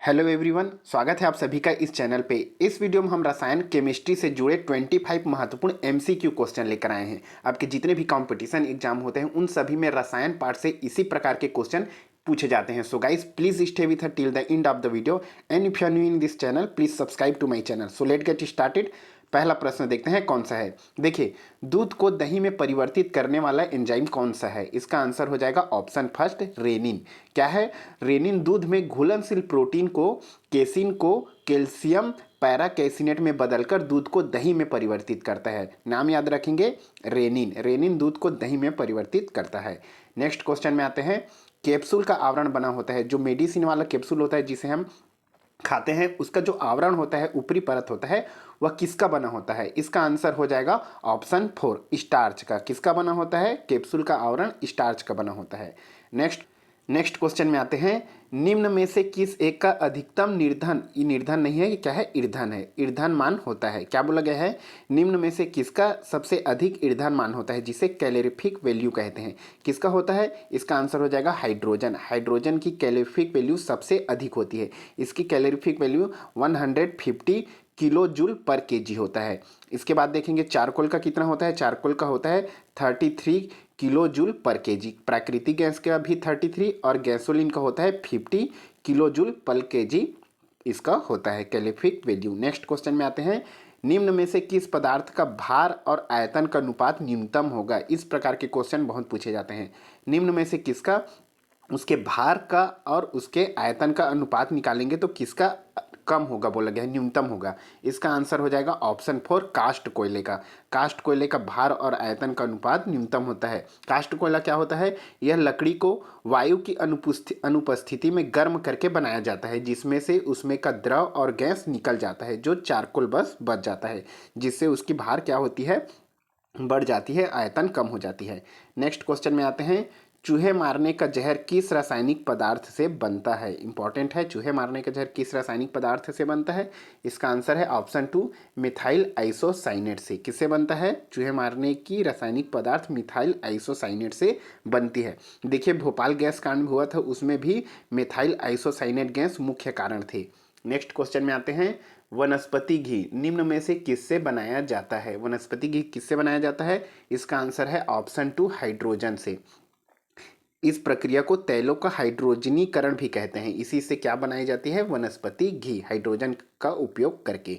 Hello everyone, स्वागत है आप सभी का इस चैनल पे। इस वीडियो में हम रसायन केमिस्ट्री से जुड़े 25 महत्वपूर्ण एमसीक्यू क्वेश्चन लेकर आए हैं। आपके जितने भी कंपटीशन एग्जाम होते हैं उन सभी में रसायन पार्ट से इसी प्रकार के क्वेश्चन पूछे जाते हैं। So guys, please stay with till the end of the video and if you are new in this channel please subscribe to my channel. So let get started. पहला प्रश्न देखते हैं कौन सा है। देखिए, दूध को दही में परिवर्तित करने वाला एंजाइम कौन सा है? इसका आंसर हो जाएगा ऑप्शन फर्स्ट, रेनिन। क्या है? रेनिन दूध में घुलनशील प्रोटीन को, केसिन को कैल्शियम पैराकैसिनेट में बदलकर दूध को दही में परिवर्तित करता है। नाम याद रखेंगे, रेनिन। रेनिन दूध को दही में परिवर्तित करता है। नेक्स्ट क्वेश्चन में आते हैं। कैप्सूल का आवरण बना होता है, जो मेडिसिन वाला कैप्सूल होता है जिसे हम खाते हैं, उसका जो आवरण होता है, ऊपरी परत होता है, वह किसका बना होता है? इसका आंसर हो जाएगा ऑप्शन 4, स्टार्च का। किसका बना होता है? कैप्सूल का आवरण स्टार्च का बना होता है। नेक्स्ट क्वेश्चन में आते हैं। निम्न में से किस एक का अधिकतम निर्धन, ये निर्धन नहीं है, ये क्या है? ईंधन है। ईंधन मान होता है। क्या बोला गया है? निम्न में से किसका सबसे अधिक ईंधन मान होता है, जिसे कैलोरीफिक वैल्यू कहते हैं? किसका होता है? इसका आंसर हो जाएगा हाइड्रोजन। हाइड्रोजन की कैलोरीफिक वैल्यू सबसे अधिक होती है। इसकी कैलोरीफिक वैल्यू 150 किलो जूल पर केजी होता है। इसके बाद देखेंगे चारकोल का कितना होता है। चारकोल का होता है 33 किलो जूल पर केजी। प्राकृतिक गैस का भी 33 और गैसोलीन का होता है 50 किलो जूल पर केजी। इसका होता है कैलोरीफिक वैल्यू। नेक्स्ट क्वेश्चन में आते हैं। निम्न में से किस पदार्थ का भार और आयतन का अनुपात न्यूनतम होगा? इस प्रकार के क्वेश्चन बहुत पूछे जाते हैं। निम्न में से किसका, उसके भार का और उसके आयतन का अनुपात निकालेंगे तो किसका कम होगा बोला गया है, न्यूनतम होगा? इसका आंसर हो जाएगा ऑप्शन 4, कास्ट कोयले का। कास्ट कोयले का भार और आयतन का अनुपात न्यूनतम होता है। कास्ट कोयला क्या होता है? यह लकड़ी को वायु की अनुपस्थिति में गर्म करके बनाया जाता है, जिसमें से उसमें का द्रव और गैस निकल जाता है, जो चारकोल बस बच जाता है, जिससे उसकी भार क्या होती है, बढ़ जाती है, आयतन कम हो जाती है। नेक्स्ट क्वेश्चन में आते हैं। चूहे मारने का जहर किस रासायनिक पदार्थ से बनता है? इंपॉर्टेंट है। चूहे मारने का जहर किस रासायनिक पदार्थ से बनता है? इसका आंसर है ऑप्शन 2, मिथाइल आइसोसाइनेट से। किससे बनता है? चूहे मारने की रासायनिक पदार्थ मिथाइल आइसोसाइनेट से बनती है। देखिए, भोपाल गैस कांड हुआ था, उसमें भी मिथाइल आइसोसाइनेट गैस मुख्य कारण थे। नेक्स्ट क्वेश्चन में आते हैं। वनस्पति घी निम्न में से किससे बनाया जाता है? वनस्पति घी किससे बनाया जाता है? इसका आंसर है ऑप्शन 2, हाइड्रोजन से। इस प्रक्रिया को तैलों का हाइड्रोजनीकरण भी कहते हैं। इसी से क्या बनाई जाती है? वनस्पति घी, हाइड्रोजन का उपयोग करके।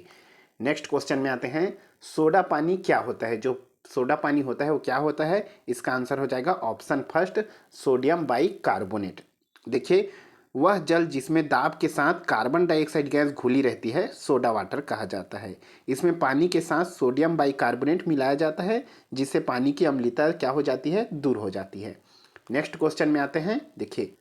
नेक्स्ट क्वेश्चन में आते हैं। सोडा पानी क्या होता है? जो सोडा पानी होता है वो क्या होता है? इसका आंसर हो जाएगा ऑप्शन फर्स्ट, सोडियम बाइकार्बोनेट। देखिए, वह जल जिसमें दाब के साथ कार्बन डाइऑक्साइड गैस घुली रहती है, सोडा वाटर कहा जाता है। इसमें पानी के साथ सोडियम बाइकार्बोनेट मिलाया जाता है, जिससे पानी की अम्लता क्या हो जाती है? दूर हो जाती है। नेक्स्ट क्वेश्चन में आते हैं। देखिए,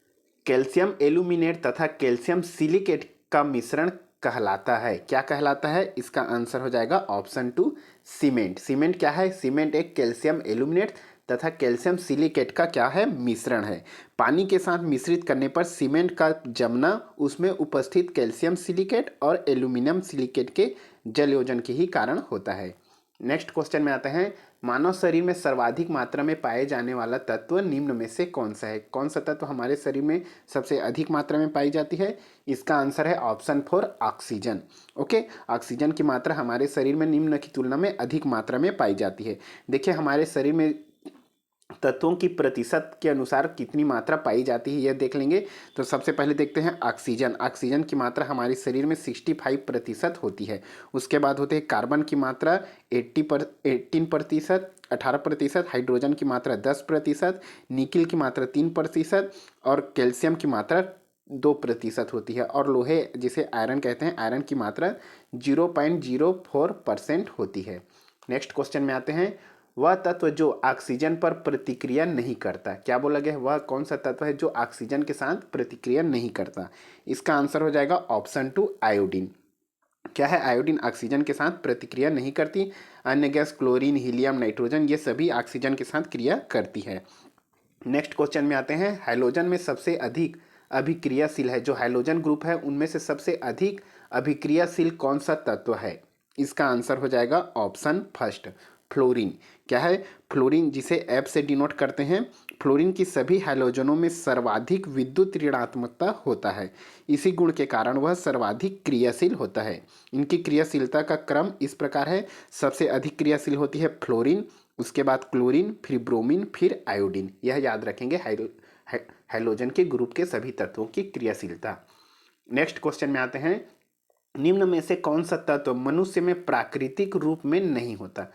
कैल्शियम एल्यूमिनेट तथा कैल्शियम सिलिकेट का मिश्रण कहलाता है। क्या कहलाता है? इसका आंसर हो जाएगा ऑप्शन 2, सीमेंट। सीमेंट क्या है? सीमेंट एक कैल्शियम एल्यूमिनेट तथा कैल्शियम सिलिकेट का क्या है? मिश्रण है। पानी के साथ मिश्रित करने पर सीमेंट का जमना उसमें उपस्थित कैल्शियम सिलिकेट और एल्यूमिनियम सिलिकेट के जलयोजन के ही कारण होता है। नेक्स्ट क्वेश्चन में आते हैं। मानव शरीर में सर्वाधिक मात्रा में पाए जाने वाला तत्व निम्न में से कौन सा है? कौन सा तत्व हमारे शरीर में सबसे अधिक मात्रा में पाई जाती है? इसका आंसर है ऑप्शन 4, ऑक्सीजन। ओके, ऑक्सीजन की मात्रा हमारे शरीर में निम्न की तुलना में अधिक मात्रा में पाई जाती है। देखिए, हमारे शरीर में तत्वों की प्रतिशत के अनुसार कितनी मात्रा पाई जाती है, यह देख लेंगे। तो सबसे पहले देखते हैं ऑक्सीजन। ऑक्सीजन की मात्रा हमारे शरीर में 65% होती है। उसके बाद होते हैं कार्बन की मात्रा 18%, 18%, हाइड्रोजन की मात्रा 10%, निकिल की मात्रा 3% और कैल्शियम की मात्रा 2% होती है। और लोहे, जिसे आयरन कहते हैं, आयरन की मात्रा 0.04% होती है। नेक्स्ट क्वेश्चन में आते हैं। वह तत्व जो ऑक्सीजन पर प्रतिक्रिया नहीं करता। क्या बोला गया है? वह कौन सा तत्व है जो ऑक्सीजन के साथ प्रतिक्रिया नहीं करता? इसका आंसर हो जाएगा ऑप्शन 2, आयोडीन। क्या है? आयोडीन ऑक्सीजन के साथ प्रतिक्रिया नहीं करती। अन्य गैस क्लोरीन, हीलियम, नाइट्रोजन, ये सभी ऑक्सीजन के साथ क्रिया करती है। नेक्स्ट क्वेश्चन में आते हैं। हैलोजन में सबसे अधिक अभिक्रियाशील है, जो हैलोजन ग्रुप है उनमें से सबसे अधिक अभिक्रियाशील कौन सा तत्व है? इसका आंसर हो जाएगा ऑप्शन फर्स्ट, फ्लोरीन। क्या है? फ्लोरीन, जिसे एफ से डिनोट करते हैं, फ्लोरीन की सभी हैलोजनों में सर्वाधिक विद्युत ऋणात्मकता होता है। इसी गुण के कारण वह सर्वाधिक क्रियाशील होता है। इनकी क्रियाशीलता का क्रम इस प्रकार है। सबसे अधिक क्रियाशील होती है फ्लोरीन, उसके बाद क्लोरीन, फिर ब्रोमीन, फिर आयोडीन। यह याद रखेंगे हैलोजन के ग्रुप के सभी तत्वों की क्रियाशीलता। नेक्स्ट क्वेश्चन में आते हैं, निम्न में से कौन सा तत्व मनुष्य में प्राकृतिक रूप में नहीं होता?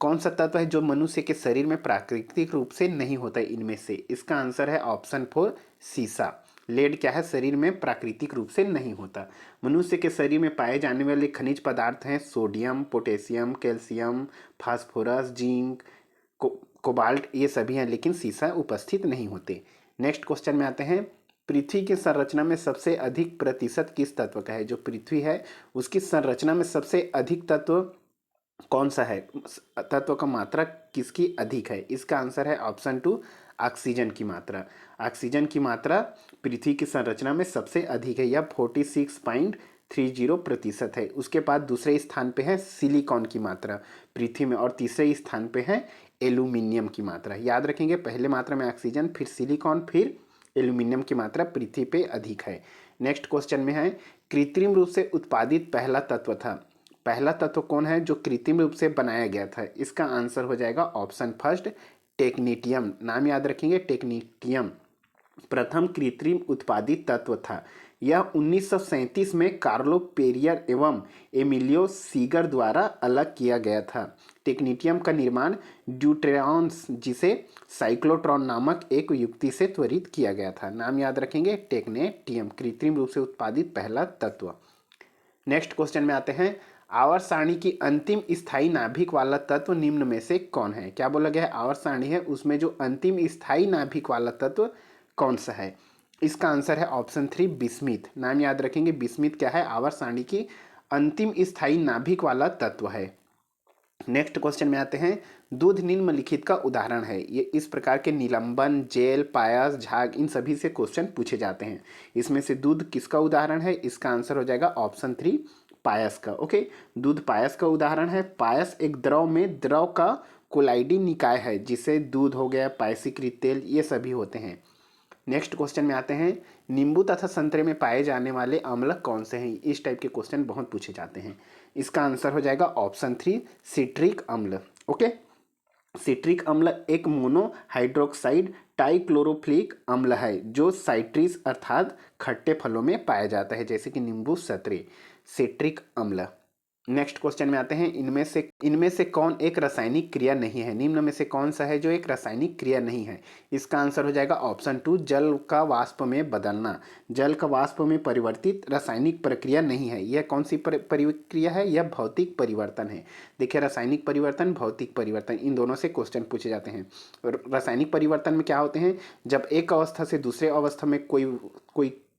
कौन सा तत्व है जो मनुष्य के शरीर में प्राकृतिक रूप से नहीं होता है इनमें से? इसका आंसर है ऑप्शन 4 सीसा। लेड क्या है, शरीर में प्राकृतिक रूप से नहीं होता। मनुष्य के शरीर में पाए जाने वाले खनिज पदार्थ हैं sodium, potassium, calcium, phosphorus, zinc, cobalt, ये सभी हैं, लेकिन सीसा उपस्थित नहीं होते। नेक्स्ट क्वेश्चन में आते हैं, पृथ्वी की संरचना में सबसे अधिक प्रतिशत किस तत्व का है? जो पृथ्वी है उसकी संरचना में सबसे अधिक तत्व कौन सा है? तत्व का मात्रा किसकी अधिक है? इसका आंसर है ऑप्शन 2 ऑक्सीजन की मात्रा। ऑक्सीजन की मात्रा पृथ्वी की संरचना में सबसे अधिक है, यह 46.30% है। उसके बाद दूसरे स्थान पे है सिलिकॉन की मात्रा पृथ्वी में, और तीसरे स्थान पे है एल्यूमिनियम की मात्रा। याद रखेंगे, पहले मात्रा में ऑक्सीजन, फिर सिलिकॉन, फिर एल्यूमिनियम की मात्रा पृथ्वी पे अधिक है। नेक्स्ट क्वेश्चन में है, कृत्रिम रूप से उत्पादित पहला तत्व था। पहला तत्व कौन है जो कृत्रिम रूप से बनाया गया था? इसका आंसर हो जाएगा ऑप्शन फर्स्ट टेक्नीटियम। नाम याद रखेंगे, टेक्नीटियम प्रथम कृत्रिम उत्पादित तत्व था। यह 1937 में कार्लो पेरियर एवं एमिलियो सीगर द्वारा अलग किया गया था। टेक्नीटियम का निर्माण ड्यूटेरॉन्स जिसे साइक्लोट्रॉन नामक एक युक्ति से त्वरित किया गया था। नाम याद रखेंगे, टेक्नेटियम कृत्रिम रूप से उत्पादित पहला तत्व। नेक्स्ट क्वेश्चन में आते हैं, आवर्त सारणी की अंतिम स्थायी नाभिक वाला तत्व निम्न में से कौन है? क्या बोला गया है, आवर्त सारणी है उसमें जो अंतिम स्थायी नाभिक वाला तत्व कौन सा है? इसका आंसर है ऑप्शन 3 बिस्मिथ। नाम याद रखेंगे, बिस्मिथ क्या है, आवर्त सारणी की अंतिम स्थायी नाभिक वाला तत्व है। नेक्स्ट क्वेश्चन में आते हैं, दूध निम्नलिखित का उदाहरण है। ये इस प्रकार के निलंबन, जेल, पायस, झाग, इन सभी से क्वेश्चन पूछे जाते हैं। इसमें से दूध किसका उदाहरण है? इसका आंसर हो जाएगा ऑप्शन 3 पायस का। ओके, दूध पायस का उदाहरण है। पायस एक द्रव में द्रव का कोलाइडी निकाय है, जिसे दूध हो गया, पायसीकृत तेल, ये सभी होते हैं। नेक्स्ट क्वेश्चन में आते हैं, नींबू तथा संतरे में पाए जाने वाले अम्ल कौन से हैं? इस टाइप के क्वेश्चन बहुत पूछे जाते हैं। इसका आंसर हो जाएगा ऑप्शन 3 सिट्रिक अम्ल। ओके, सिट्रिक अम्ल एक मोनो हाइड्रोक्साइड टाइक्लोरोफिलिक अम्ल है जो साइट्रिस अर्थात खट्टे फलों में पाया जाता है, जैसे कि नींबू, संतरे। सिट्रिक अम्ल। नेक्स्ट क्वेश्चन में आते हैं, इनमें से कौन एक रासायनिक क्रिया नहीं है? निम्न में से कौन सा है जो एक रासायनिक क्रिया नहीं है? इसका आंसर हो जाएगा ऑप्शन 2 जल का वाष्प में बदलना। जल का वाष्प में परिवर्तित रासायनिक प्रक्रिया नहीं है। यह कौन सी प्रक्रिया है? यह भौतिक परिवर्तन है। देखिए, रासायनिक परिवर्तन, भौतिक परिवर्तन, इन दोनों से क्वेश्चन पूछे जाते हैं। रासायनिक परिवर्तन में क्या होते हैं, जब एक अवस्था से दूसरे अवस्था में कोई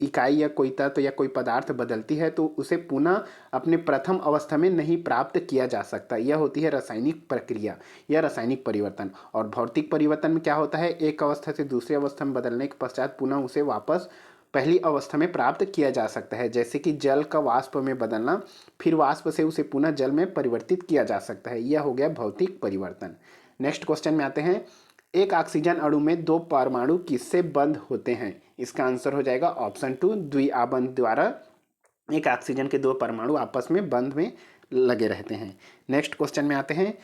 इकाई या कोई तत्व या कोई पदार्थ बदलती है तो उसे पुनः अपने प्रथम अवस्था में नहीं प्राप्त किया जा सकता। यह होती है रासायनिक प्रक्रिया या रासायनिक परिवर्तन। और भौतिक परिवर्तन में क्या होता है, एक अवस्था से दूसरी अवस्था में बदलने के पश्चात पुनः उसे वापस पहली अवस्था में प्राप्त किया जा सकता है, जैसे कि जल का वाष्प में बदलना, फिर वाष्प से उसे पुनः जल में परिवर्तित किया जा सकता है। यह हो गया भौतिक परिवर्तन। नेक्स्ट क्वेश्चन में आते हैं, एक ऑक्सीजन अणु में 2 परमाणु किससे बंद होते हैं? इसका आंसर हो जाएगा ऑप्शन 2 द्विआबंध द्वारा। एक ऑक्सीजन के 2 परमाणु आपस में बंध में लगे रहते हैं। नेक्स्ट क्वेश्चन में आते हैं,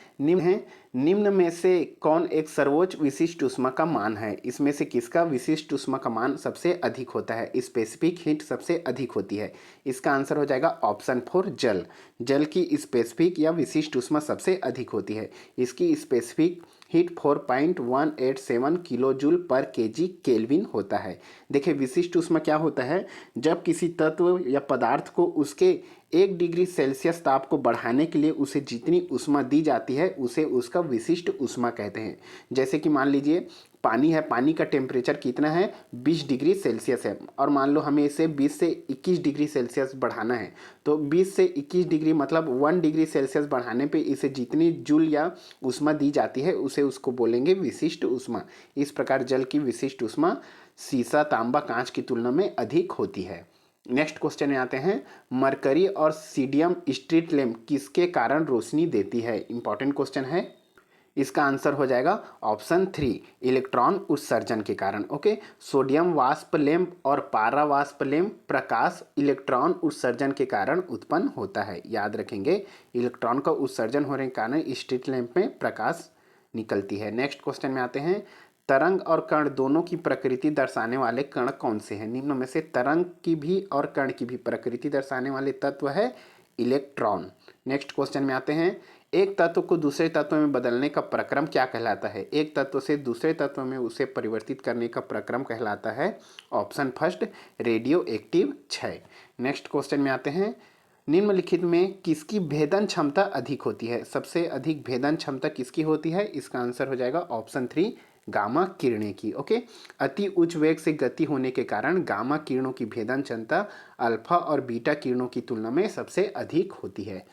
निम्न में से कौन एक सर्वोच्च विशिष्ट ऊष्मा का मान है? इसमें से किसका विशिष्ट ऊष्मा का मान सबसे अधिक होता है, स्पेसिफिक हीट सबसे अधिक होती है? इसका आंसर हो जाएगा ऑप्शन 4 जल। जल की स्पेसिफिक या विशिष्ट ऊष्मा सबसे अधिक होती है। इसकी स्पेसिफिक हीट 4.187 किलो जूल पर केजी केल्विन होता है। देखिए, विशिष्ट ऊष्मा क्या होता है, जब किसी तत्व या पदार्थ को उसके 1 डिग्री सेल्सियस ताप को बढ़ाने के लिए उसे जितनी ऊष्मा दी जाती है उसे उसका विशिष्ट ऊष्मा कहते हैं। जैसे कि मान लीजिए पानी है, पानी का टेम्परेचर कितना है, 20 डिग्री सेल्सियस है, और मान लो हमें इसे 20 से 21 डिग्री सेल्सियस बढ़ाना है, तो 20 से 21 डिग्री मतलब 1 डिग्री सेल्सियस बढ़ाने पे इसे जितनी जूल या ऊष्मा दी जाती है उसको बोलेंगे विशिष्ट ऊष्मा। इस प्रकार जल की विशिष्ट ऊष्मा सीसा, तांबा, कांच की तुलना में अधिक होती है। नेक्स्ट क्वेश्चन में आते हैं, मरकरी और सीडियम स्ट्रीट लैम्प किसके कारण रोशनी देती है? इंपॉर्टेंट क्वेश्चन है। इसका आंसर हो जाएगा ऑप्शन 3 इलेक्ट्रॉन उत्सर्जन के कारण। ओके, सोडियम वाष्प लैंप और पारा वाष्प लैंप प्रकाश इलेक्ट्रॉन उत्सर्जन के कारण उत्पन्न होता है। याद रखेंगे, इलेक्ट्रॉन का उत्सर्जन होने के कारण स्ट्रीट लैंप में प्रकाश निकलती है। नेक्स्ट क्वेश्चन में आते हैं, तरंग और कण दोनों की प्रकृति दर्शाने वाले कण कौन से हैं? निम्न में से तरंग की भी और कण की भी प्रकृति दर्शाने वाले तत्व है इलेक्ट्रॉन। नेक्स्ट क्वेश्चन में आते हैं, एक तत्व को दूसरे तत्व में बदलने का प्रक्रम क्या कहलाता है? एक तत्व से दूसरे तत्व में उसे परिवर्तित करने का प्रक्रम कहलाता है ऑप्शन फर्स्ट रेडियो एक्टिव क्षय। नेक्स्ट क्वेश्चन में आते हैं, निम्नलिखित में किसकी भेदन क्षमता अधिक होती है? सबसे अधिक भेदन क्षमता किसकी होती है? इसका आंसर हो जाएगा ऑप्शन 3 गामा किरणें की। ओके, अति उच्च वेग से गति होने के कारण गामा किरणों की भेदन क्षमता अल्फा और बीटा किरणों की तुलना में सबसे अधिक होती है।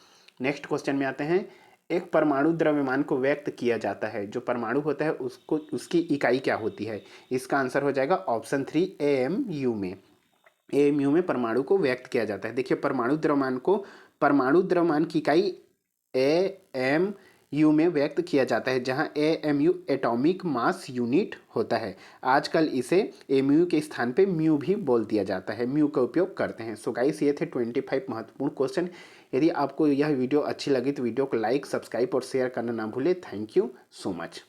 नेक्स्ट क्वेश्चन में आते हैं, एक परमाणु द्रव्यमान को व्यक्त किया जाता है, जो परमाणु होता है उसको उसकी इकाई क्या होती है? इसका आंसर हो जाएगा ऑप्शन 3 एएमयू में। एएमयू में परमाणु को व्यक्त किया जाता है। देखिए, परमाणु द्रव्यमान की इकाई एएमयू में व्यक्त किया जाता है, जहां एएमयू एटॉमिक मास यूनिट होता है। आजकल इसे एमयू के स्थान पे म्यू भी बोल दिया जाता है, म्यू का उपयोग करते हैं। सो गाइस, ये थे 25 महत्वपूर्ण क्वेश्चन। यदि आपको यह वीडियो अच्छी लगी तो वीडियो को लाइक, सब्सक्राइब और शेयर करना ना भूले। Thank you so much.